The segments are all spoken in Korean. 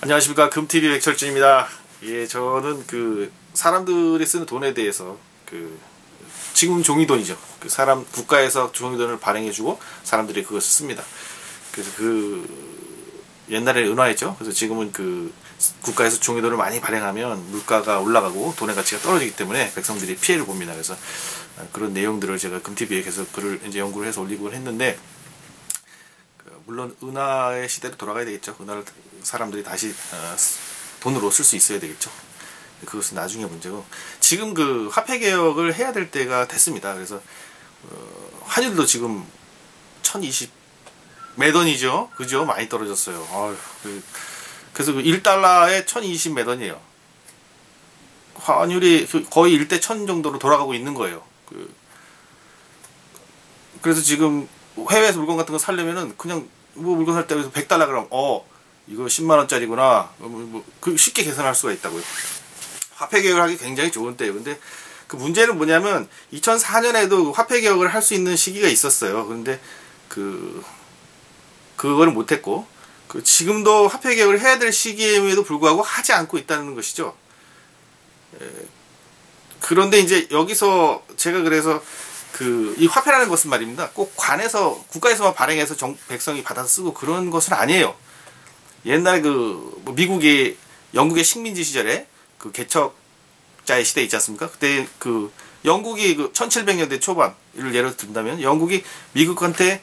안녕하십니까. 금TV 백철준입니다. 예, 저는 사람들이 쓰는 돈에 대해서 지금 종이돈이죠. 국가에서 종이돈을 발행해주고 사람들이 그것을 씁니다. 그래서 옛날에 은화였죠. 그래서 지금은 국가에서 종이돈을 많이 발행하면 물가가 올라가고 돈의 가치가 떨어지기 때문에 백성들이 피해를 봅니다. 그래서 그런 내용들을 제가 금TV에 계속 글을 이제 연구를 해서 올리고 했는데, 물론 은화의 시대로 돌아가야 되겠죠. 은화를 사람들이 다시 돈으로 쓸 수 있어야 되겠죠. 그것은 나중에 문제고, 지금 화폐 개혁을 해야 될 때가 됐습니다. 그래서 환율도 지금 1020 매던이죠. 그죠? 많이 떨어졌어요. 그래서 1달러에 1020 매던이에요. 환율이 거의 1대 1000 정도로 돌아가고 있는 거예요. 그래서 지금 해외에서 물건 같은 거 사려면은 그냥 물건 살 때 100달러 그러면 이거 10만원짜리구나. 쉽게 계산할 수가 있다고요. 화폐 개혁을 하기 굉장히 좋은 때예요. 근데 문제는 뭐냐면 2004년에도 화폐 개혁을 할 수 있는 시기가 있었어요. 그런데 그거를 못했고, 지금도 화폐 개혁을 해야 될 시기임에도 불구하고 하지 않고 있다는 것이죠. 그런데 이제 여기서 제가 그래서 이 화폐라는 것은 말입니다. 꼭 국가에서만 발행해서 백성이 받아서 쓰고 그런 것은 아니에요. 옛날에 미국의 영국의 식민지 시절에 개척자의 시대 있지 않습니까? 그때 영국이 1700년대 초반을 예로 든다면, 영국이 미국에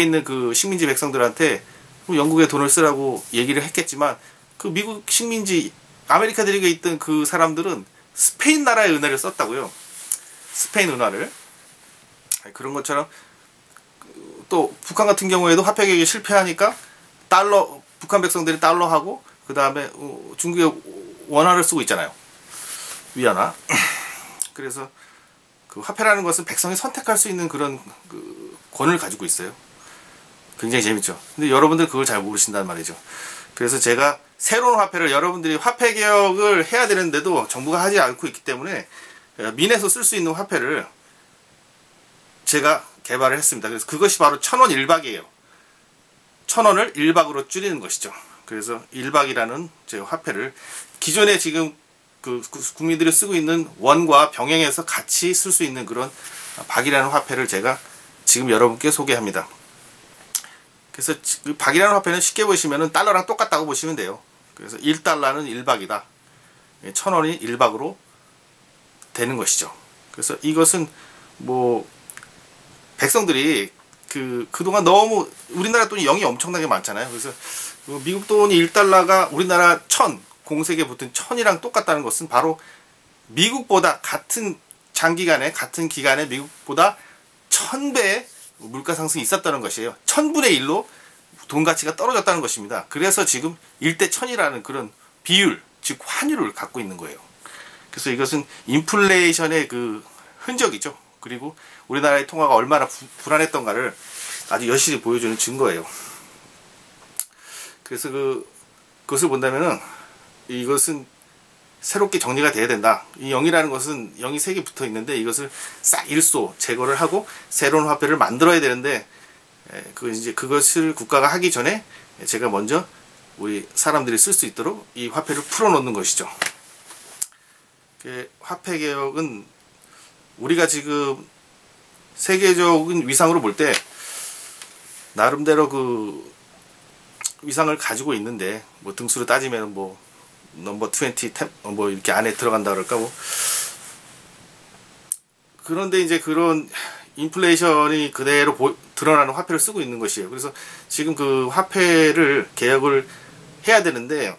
있는 식민지 백성들한테 영국에 돈을 쓰라고 얘기를 했겠지만, 미국 식민지 아메리카 대륙에 있던 사람들은 스페인 나라의 은화를 썼다고요. 스페인 은화를. 그런 것처럼 또 북한 같은 경우에도 화폐 개혁이 실패하니까 북한 백성들이 달러하고, 그 다음에 중국의 원화를 쓰고 있잖아요. 위안화. 그래서 화폐라는 것은 백성이 선택할 수 있는 그런 권을 가지고 있어요. 굉장히 재밌죠. 근데 여러분들 그걸 잘 모르신단 말이죠. 그래서 제가 새로운 화폐를, 여러분들이 화폐 개혁을 해야 되는데도 정부가 하지 않고 있기 때문에 민에서 쓸 수 있는 화폐를 제가 개발을 했습니다. 그래서 그것이 바로 1000원 1박이에요. 1000원을 1박으로 줄이는 것이죠. 그래서 1박이라는 제 화폐를 기존에 지금 국민들이 쓰고 있는 원과 병행해서 같이 쓸 수 있는 그런 박이라는 화폐를 제가 지금 여러분께 소개합니다. 그래서 박이라는 화폐는 쉽게 보시면은 달러랑 똑같다고 보시면 돼요. 그래서 1달러는 1박이다. 1000원이 1박으로 되는 것이죠. 그래서 이것은 백성들이 그동안 너무 우리나라 돈이 0이 엄청나게 많잖아요. 그래서 미국 돈이 1달러가 우리나라 1000, 공세기에 붙은 1000이랑 똑같다는 것은 바로 미국보다 같은 기간에 미국보다 1000배의 물가 상승이 있었다는 것이에요. 1000분의 1로 돈 가치가 떨어졌다는 것입니다. 그래서 지금 1대 1000이라는 그런 비율, 즉 환율을 갖고 있는 거예요. 그래서 이것은 인플레이션의 흔적이죠. 그리고 우리나라의 통화가 얼마나 불안했던가를 아주 여실히 보여주는 증거예요. 그래서 그것을 본다면은 이것은 새롭게 정리가 돼야 된다. 이 0이라는 것은 0이 3개 붙어 있는데, 이것을 싹 일소 제거를 하고 새로운 화폐를 만들어야 되는데, 그것을 국가가 하기 전에 제가 먼저 우리 사람들이 쓸 수 있도록 이 화폐를 풀어놓는 것이죠. 화폐 개혁은 우리가 지금 세계적인 위상으로 볼 때 나름대로 위상을 가지고 있는데, 등수로 따지면 넘버 20 이렇게 안에 들어간다 그럴까 그런데 이제 그런 인플레이션이 그대로 드러나는 화폐를 쓰고 있는 것이에요. 그래서 지금 화폐를 개혁을 해야 되는데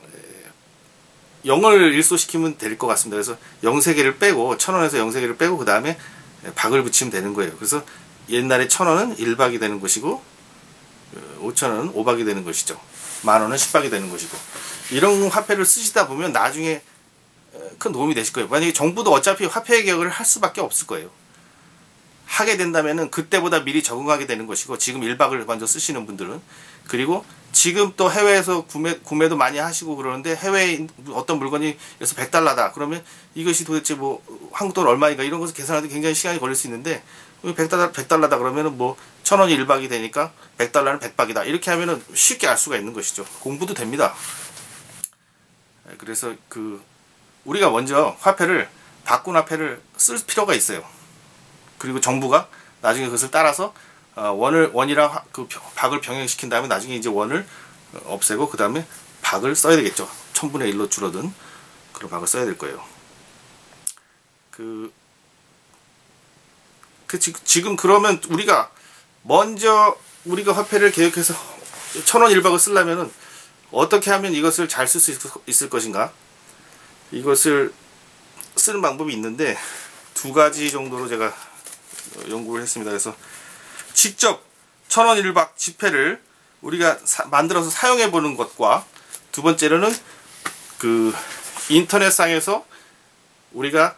0을 일소시키면 될 것 같습니다. 그래서 0세개를 빼고, 1000원에서 0세개를 빼고 그 다음에 박을 붙이면 되는 거예요. 그래서 옛날에 1000원은 1박이 되는 것이고, 5000원은 5박이 되는 것이죠. 10,000원은 10박이 되는 것이고, 이런 화폐를 쓰시다 보면 나중에 큰 도움이 되실 거예요. 만약에 정부도 어차피 화폐 개혁을 할 수밖에 없을 거예요. 하게 된다면은 그때보다 미리 적응하게 되는 것이고, 지금 1박을 먼저 쓰시는 분들은, 그리고 지금 또 해외에서 구매도 많이 하시고 그러는데, 해외에 어떤 물건이 그래서 100달러다 그러면 이것이 도대체 한국 돈 얼마인가 이런 것을 계산하는데 굉장히 시간이 걸릴 수 있는데, 100달러다 그러면은 1000원이 1박이 되니까 100달러는 100박이다 이렇게 하면은 쉽게 알 수가 있는 것이죠. 공부도 됩니다. 그래서 우리가 먼저 화폐를 바꾼 화폐를 쓸 필요가 있어요. 그리고 정부가 나중에 그것을 따라서 원이랑 박을 병행시킨 다음에 나중에 이제 원을 없애고 그 다음에 박을 써야 되겠죠. 1000분의 1로 줄어든 그런 박을 써야 될 거예요. 지금 그러면 우리가 화폐를 개혁해서 1000원 1박을 쓰려면은 어떻게 하면 이것을 잘 쓸 수 있을 것인가? 이것을 쓰는 방법이 있는데 2가지 정도로 제가 연구를 했습니다. 그래서 직접 1000원 1박 지폐를 우리가 만들어서 사용해 보는 것과, 두 번째로는 인터넷상에서 우리가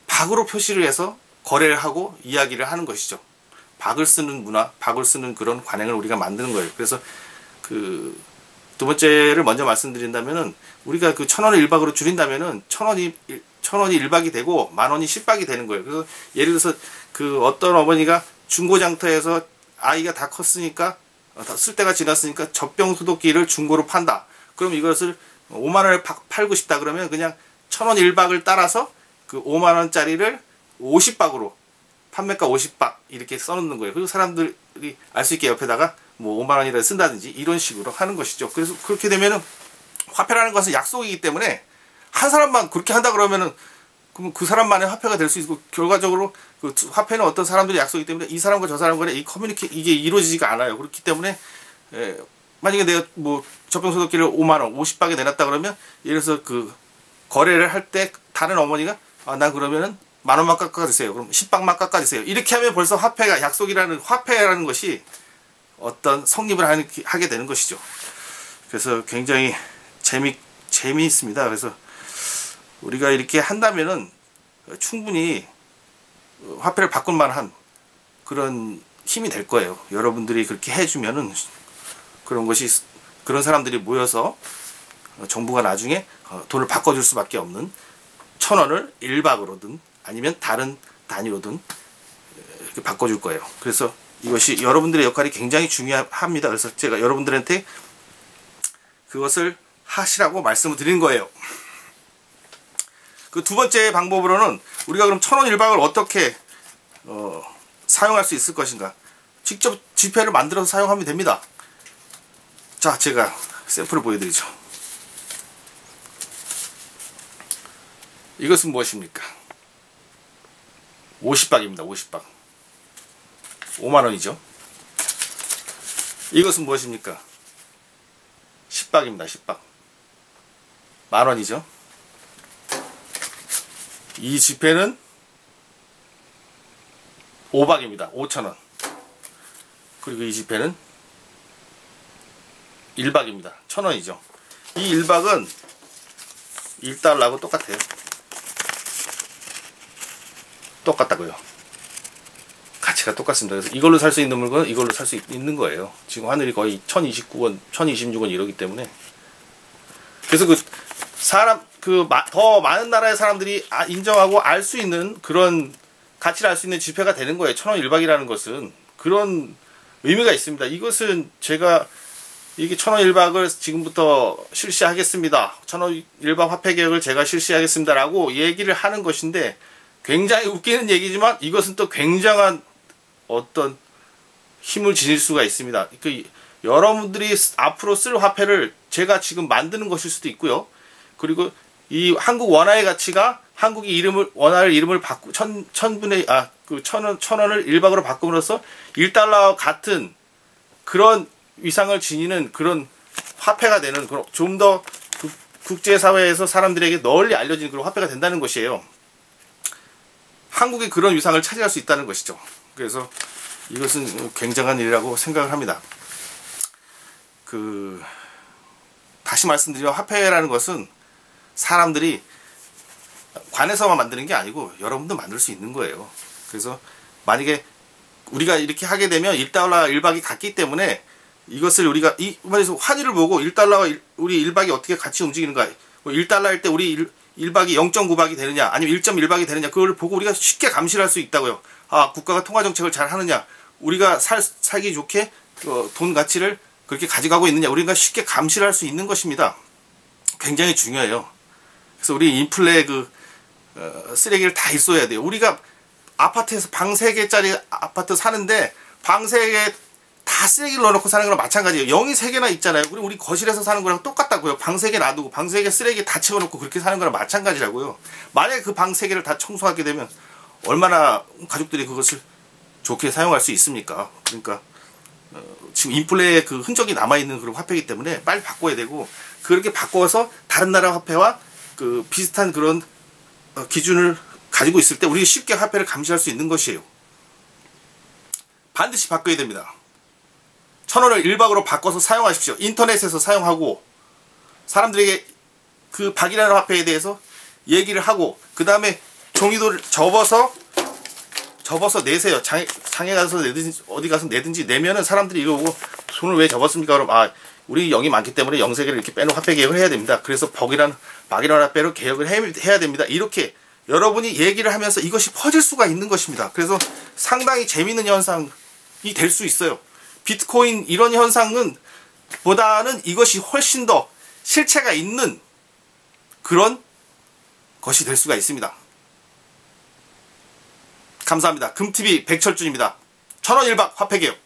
박으로 표시를 해서 거래를 하고 이야기를 하는 것이죠. 박을 쓰는 문화, 박을 쓰는 그런 관행을 우리가 만드는 거예요. 그래서 두 번째를 먼저 말씀드린다면은, 우리가 1000원을 1박으로 줄인다면은 1000원이 1박이 되고 10,000원이 10박이 되는 거예요. 그래서 예를 들어서 어떤 어머니가 중고장터에서 아이가 다 컸으니까 쓸 때가 지났으니까 젖병 소독기를 중고로 판다. 그럼 이것을 5만원에 팔고 싶다 그러면 그냥 1000원 1박을 따라서 5만원짜리를 50박으로, 판매가 50박 이렇게 써놓는 거예요. 그리고 사람들이 알 수 있게 옆에다가 뭐 5만원이라도 쓴다든지 이런 식으로 하는 것이죠. 그래서 그렇게 되면은 화폐라는 것은 약속이기 때문에 한 사람만 그렇게 한다 그러면은 그럼 그 사람만의 화폐가 될 수 있고, 결과적으로 화폐는 어떤 사람들의 약속이기 때문에 이 사람과 저 사람 간에 이게 이루어지지가 않아요. 그렇기 때문에 만약에 내가 뭐 젖병소독기를 5만원 50박에 내놨다 그러면, 예를 들어서 거래를 할 때 다른 어머니가 난 그러면은 10,000원만 깎아주세요. 그럼 10박만 깎아주세요. 이렇게 하면 벌써 화폐가, 약속이라는 화폐라는 것이 어떤 성립을 하게 되는 것이죠. 그래서 굉장히 재미있습니다. 그래서 우리가 이렇게 한다면은 충분히 화폐를 바꿀 만한 그런 힘이 될 거예요. 여러분들이 그렇게 해주면은 그런 사람들이 모여서 정부가 나중에 돈을 바꿔줄 수밖에 없는, 1000원을 1박으로든 아니면 다른 단위로든 이렇게 바꿔줄 거예요. 그래서 이것이 여러분들의 역할이 굉장히 중요합니다. 그래서 제가 여러분들한테 그것을 하시라고 말씀을 드린 거예요. 두 번째 방법으로는 우리가 그럼 1000원 1박을 어떻게 사용할 수 있을 것인가? 직접 지폐를 만들어서 사용하면 됩니다. 자, 제가 샘플을 보여드리죠. 이것은 무엇입니까? 50박입니다. 50박. 5만원이죠. 이것은 무엇입니까? 10박입니다. 10박. 10,000원이죠. 이 지폐는 5박입니다. 5,000원. 그리고 이 지폐는 1박입니다. 1,000원이죠. 이 1박은 1달러하고 똑같아요. 똑같다고요. 가치가 똑같습니다. 그래서 이걸로 살 수 있는 물건은 이걸로 살 수 있는 거예요. 지금 하늘이 거의 1029원, 1026원 이러기 때문에. 그래서 더 많은 나라의 사람들이 인정하고 알 수 있는 그런 가치를 알 수 있는 지폐가 되는 거예요. 1000원 1박이라는 것은 그런 의미가 있습니다. 이것은 제가 이게 1000원 1박을 지금부터 실시하겠습니다. 1000원 1박 화폐 개혁을 제가 실시하겠습니다. 라고 얘기를 하는 것인데, 굉장히 웃기는 얘기지만 이것은 또 굉장한 어떤 힘을 지닐 수가 있습니다. 여러분들이 앞으로 쓸 화폐를 제가 지금 만드는 것일 수도 있고요. 그리고 이 한국 원화의 가치가 한국이 원화를 이름을 바꾸 1000원을 1박으로 바꿈으로써 1달러와 같은 그런 위상을 지니는 그런 화폐가 되는, 좀 더 국제사회에서 사람들에게 널리 알려지는 그런 화폐가 된다는 것이에요. 한국이 그런 위상을 차지할 수 있다는 것이죠. 그래서 이것은 굉장한 일이라고 생각을 합니다. 다시 말씀드리면 화폐라는 것은 사람들이 관에서만 만드는 게 아니고 여러분도 만들 수 있는 거예요. 그래서 만약에 우리가 이렇게 하게 되면 1달러 1박이 같기 때문에 이것을 우리가 말해서 환율을 보고 1달러와 우리 1박이 어떻게 같이 움직이는가, 1달러일 때 우리 1박이 0.9박이 되느냐 아니면 1.1박이 되느냐, 그걸 보고 우리가 쉽게 감시를 할 수 있다고요. 국가가 통화정책을 잘 하느냐, 우리가 살기 좋게 돈 가치를 그렇게 가져가고 있느냐, 우리가 쉽게 감시를 할 수 있는 것입니다. 굉장히 중요해요. 그래서 우리 인플레 쓰레기를 다 있어야 돼요. 우리가 아파트에서 방 3개짜리 아파트 사는데 방 3개 다 쓰레기를 넣어놓고 사는 거랑 마찬가지예요. 0이 3개나 있잖아요. 우리 거실에서 사는 거랑 똑같다고요. 방 3개 놔두고 방 3개 쓰레기 다 채워놓고 그렇게 사는 거랑 마찬가지라고요. 만약에 그 방 3개를 다 청소하게 되면 얼마나 가족들이 그것을 좋게 사용할 수 있습니까? 그러니까 지금 인플레의 그 흔적이 남아있는 그런 화폐이기 때문에 빨리 바꿔야 되고, 그렇게 바꿔서 다른 나라 화폐와 그 비슷한 그런 기준을 가지고 있을 때 우리가 쉽게 화폐를 감시할 수 있는 것이에요. 반드시 바꿔야 됩니다. 1,000원을 1박으로 바꿔서 사용하십시오. 인터넷에서 사용하고 사람들에게 그 박이라는 화폐에 대해서 얘기를 하고, 그 다음에 종이도를 접어서 내세요. 장에 가서 내든지 어디 가서 내든지 내면은 사람들이 이거 보고 돈을 왜 접었습니까? 그럼 우리 0이 많기 때문에 0세개를 이렇게 빼놓은 화폐 개혁을 해야 됩니다. 그래서 박이라는 화폐로 개혁을 해야 됩니다. 이렇게 여러분이 얘기를 하면서 이것이 퍼질 수가 있는 것입니다. 그래서 상당히 재미있는 현상이 될 수 있어요. 비트코인 이런 현상은 보다는 이것이 훨씬 더 실체가 있는 그런 것이 될 수가 있습니다. 감사합니다. 금TV 백철준입니다. 1,000원 1박 화폐개혁.